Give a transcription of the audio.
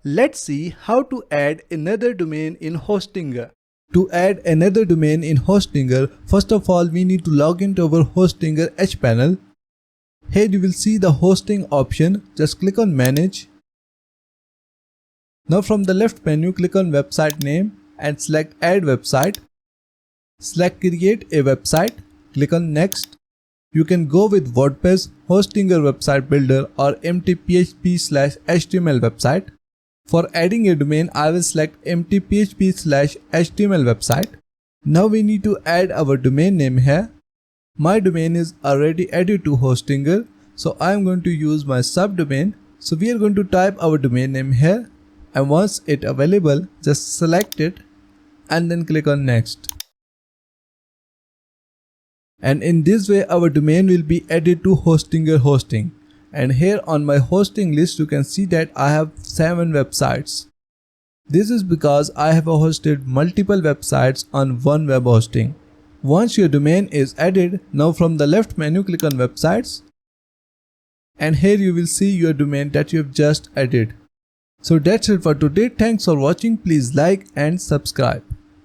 Let's see how to add another domain in Hostinger. To add another domain in Hostinger, first of all we need to log into our Hostinger H panel. Here you will see the hosting option. Just click on manage. Now from the left menu, click on website name and select add website. Select create a website. Click on next. You can go with WordPress, Hostinger website builder or empty PHP/HTML website. For adding a domain, I will select empty PHP/HTML website. Now we need to add our domain name here. My domain is already added to Hostinger, so I am going to use my subdomain. So we are going to type our domain name here, and once it available, just select it and then click on next. And in this way our domain will be added to Hostinger hosting. And here on my hosting list you can see that I have 7 websites. This is because I have hosted multiple websites on one web hosting. Once your domain is added, now from the left menu click on websites. And here you will see your domain that you have just added. So that's it for today. Thanks for watching. Please like and subscribe.